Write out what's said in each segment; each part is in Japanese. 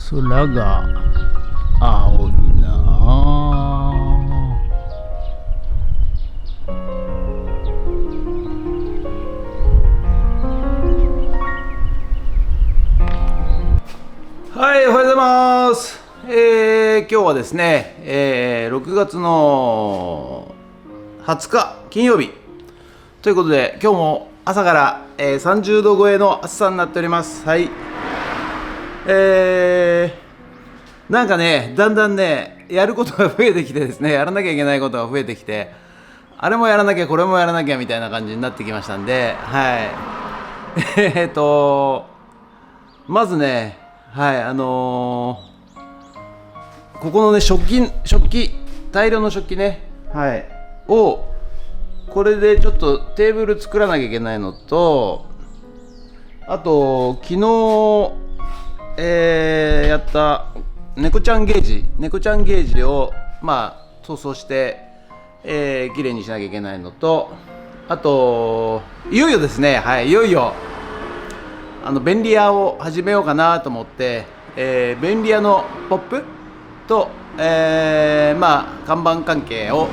空が青いなあ。はい、おはようございます。今日はですね、6月の20日金曜日ということで、今日も朝から、30度超えの暑さになっております。はい。なんかね、だんだんね、やることが増えてきてですね、やらなきゃいけないことが増えてきて、あれもやらなきゃ、これもやらなきゃみたいな感じになってきましたんで、はい。まずね、はい、ここのね、食器、大量の食器ね、はい、を、これでちょっとテーブル作らなきゃいけないのと、あと、昨日、やった猫ちゃんゲージを塗装して、きれいにしなきゃいけないのと、あといよいよですね、はい、いよいよ便利屋を始めようかなと思って、便利屋のポップと、看板関係を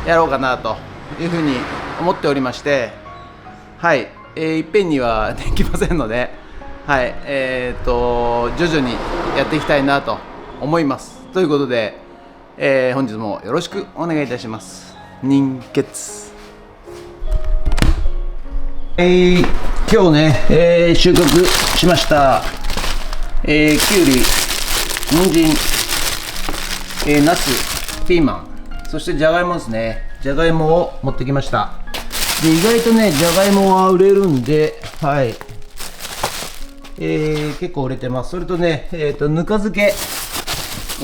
やろうかなというふうに思っておりまして、はい、いっぺんにはできませんので、はい、徐々にやっていきたいなと思います。ということで、本日もよろしくお願いいたします。人血。今日ね、収穫しました、きゅうり、人参、ナス、ピーマン、そしてじゃがいもですね。じゃがいもを持ってきました。で、意外とね、じゃがいもは売れるんで、はい。結構売れてます。それとね、ぬか漬け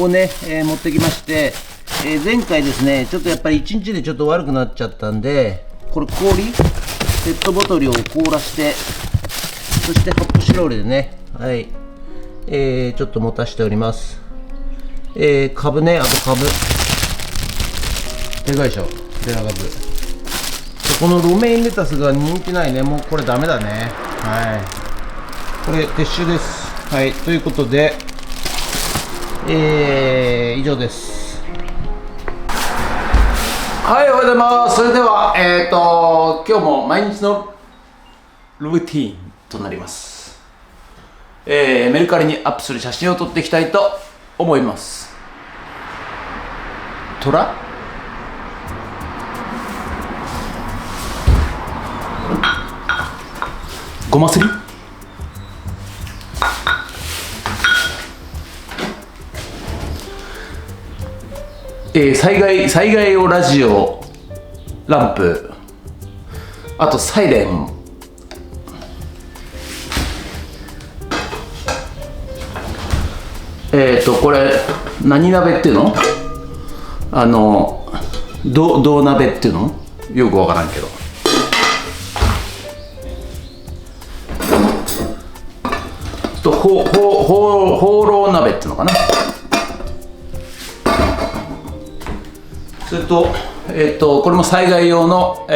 をね、持ってきまして、前回ですね、ちょっとやっぱり1日でちょっと悪くなっちゃったんで、これ氷、ペットボトルを凍らして、そして発泡スチロールでね、はい、ちょっと持たしております。かぶね、あとかぶ。でかいでしょ、デラかぶ。このロメインレタスが人気ないね、もうこれダメだね。はい。これ撤収です。はい、ということで、以上です。はい、おはようございます。それでは、今日も毎日のルーティーンとなります。メルカリにアップする写真を撮っていきたいと思います。トラ？ごますり？災害用ラジオランプ、あとサイレン、これ何鍋っていうの？銅鍋っていうの？よくわからんけど、ホーロー鍋っていうのかな。それと、これも災害用の、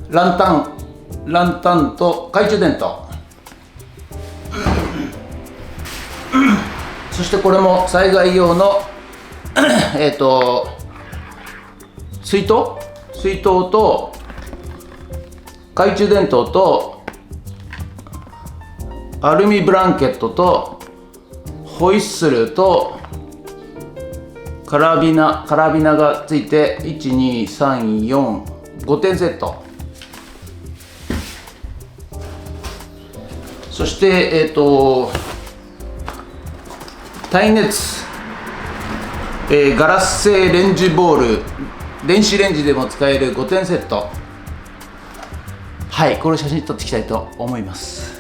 ランタンと懐中電灯そしてこれも災害用の水筒と懐中電灯とアルミブランケットとホイッスルとカラビナがついて12345点セット。そして耐熱、ガラス製レンジボール、電子レンジでも使える5点セット。はい、これを写真撮っていきたいと思います。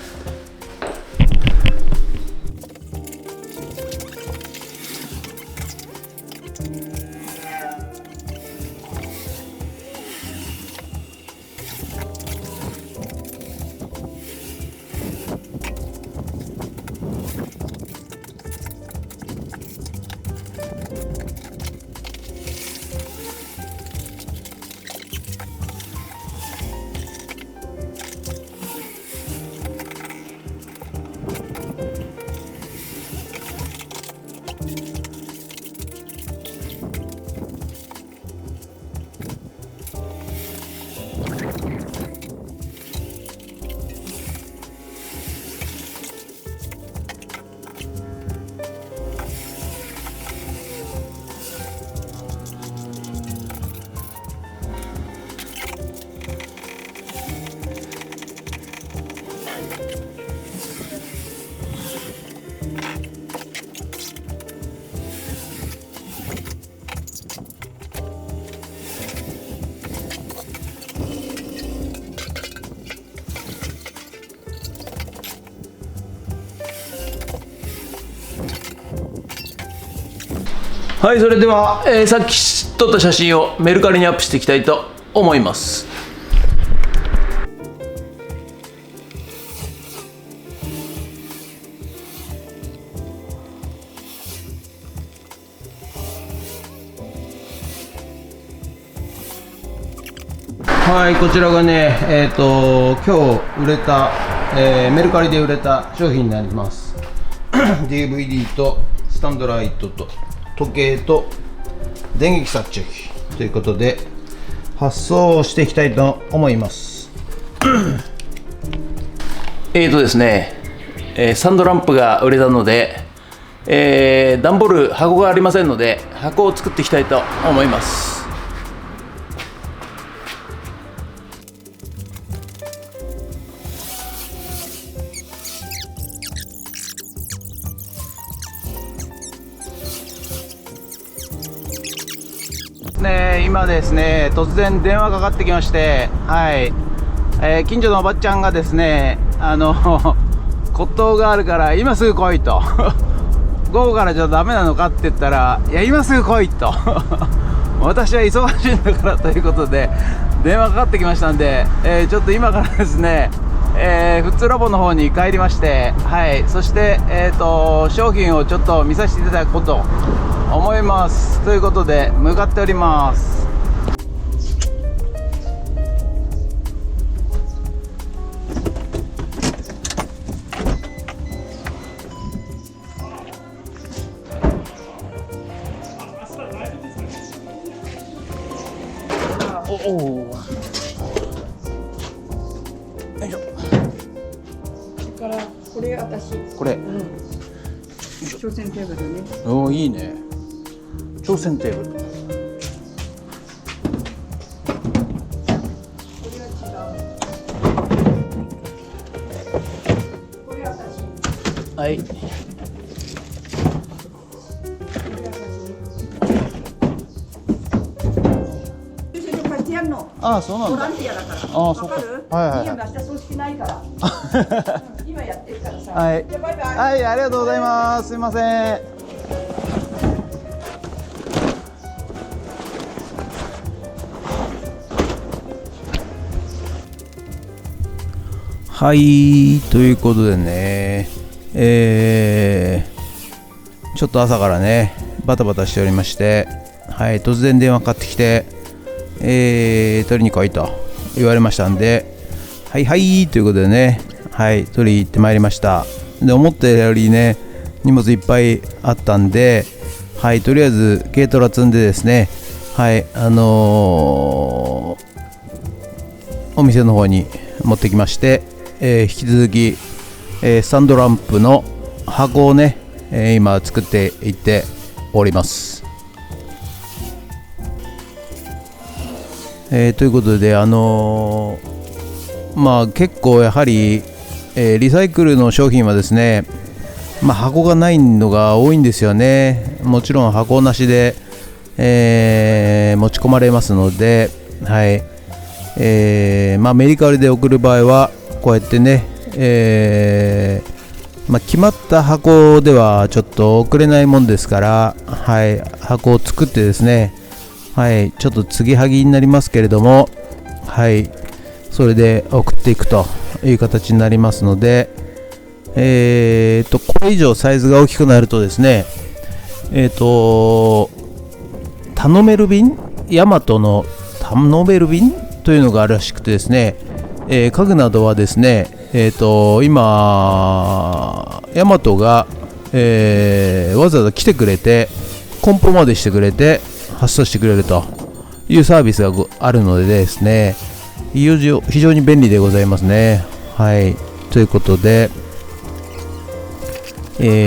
はい、それでは、さっき撮った写真をメルカリにアップしていきたいと思います。はい、こちらがね、今日売れた、メルカリで売れた商品になります。DVD とスタンドライトと時計と電撃殺虫機ということで発送をしていきたいと思います。ですね、スタンドランプが売れたので、段ボール箱がありませんので箱を作っていきたいと思います。今ですね、突然電話かかってきまして、はい、近所のおばちゃんがですね、骨董があるから今すぐ来いと午後からじゃダメなのかって言ったら、いや今すぐ来いと私は忙しいんだからということで電話かかってきましたんで、ちょっと今からですね、富津ラボの方に帰りまして、はい、そして、商品をちょっと見させていただこうと思います。ということで向かっております。おお、よいしょ。それからこれ私これ、挑戦テーブルね。おお、いいね。挑戦テーブル。これは違う。これ私。はい。これ私。これやるの。ああ、そうなんだ。ボランティアだから。ああ、そっか。わかる？はいはいはい。明日葬式ないから。今やってるからさ。はい。じゃあバイバイ。はい、ありがとうございます。すいません。はい、ということでね、ちょっと朝からね、バタバタしておりまして、はい、突然電話かかってきて、取りに来いと言われましたんで、はいはいということでね、はい、取りに行ってまいりました。で、思ったよりね、荷物いっぱいあったんで、はい、とりあえず軽トラ積んでですね、はい、お店の方に持ってきまして、引き続き、スタンドランプの箱をね、今作っていっております。ということで、まあ結構やはり、リサイクルの商品はですね、まあ、箱がないのが多いんですよね。もちろん箱なしで、持ち込まれますので、はい、まあ、メリカリで送る場合はこうやってね、まあ、決まった箱ではちょっと送れないもんですから、はい、箱を作ってですね、はい、ちょっと継ぎはぎになりますけれども、はい、それで送っていくという形になりますので、これ以上サイズが大きくなるとですね、頼める便、ヤマトの頼める便というのがあるらしくてですね、家具などはですね、今ヤマトが、わざわざ来てくれて梱包までしてくれて発送してくれるというサービスがあるのでですね、非常に便利でございますね。はい、ということで、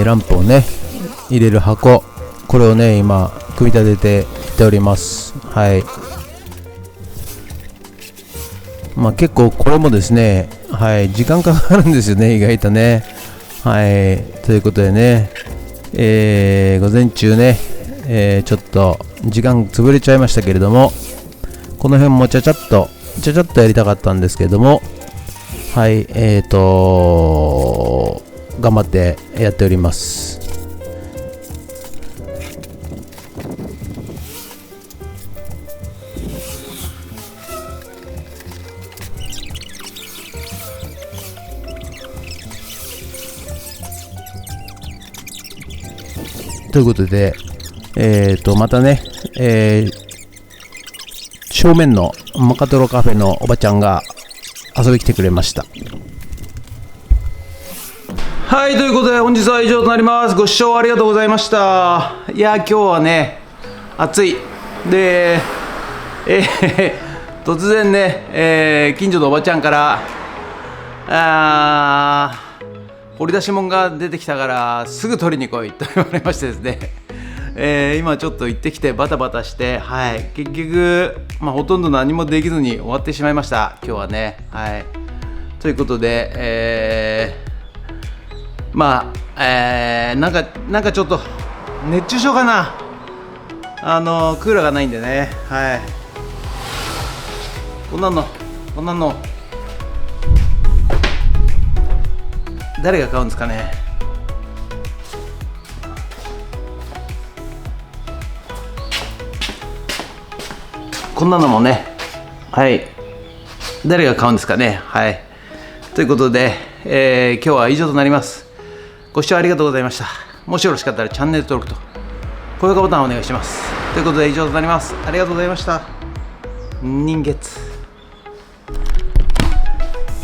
ランプをね入れる箱、これをね今組み立てていっております。はい、まあ結構これもですね、はい、時間かかるんですよね、意外とね。はい、ということでね、午前中ね、ちょっと時間潰れちゃいましたけれども、この辺もちゃちゃっとやりたかったんですけれども、はい、頑張ってやっております。ということで、またね、正面のマカトロカフェのおばちゃんが遊びに来てくれました。はい、ということで本日は以上となります。ご視聴ありがとうございました。いや、今日はね、暑い。で、突然ね、近所のおばちゃんから掘り出し物が出てきたからすぐ取りに来いと言われましてですね、今ちょっと行ってきてバタバタして、はい、結局、ほとんど何もできずに終わってしまいました今日はね。はい、ということで、なんかちょっと熱中症かな。クーラーがないんでね。はい、こんなの誰が買うんですかね。こんなのもね、はい、誰が買うんですかね。はい、ということで、今日は以上となります。ご視聴ありがとうございました。もしよろしかったらチャンネル登録と高評価ボタンをお願いします。ということで以上となります。ありがとうございました。人月。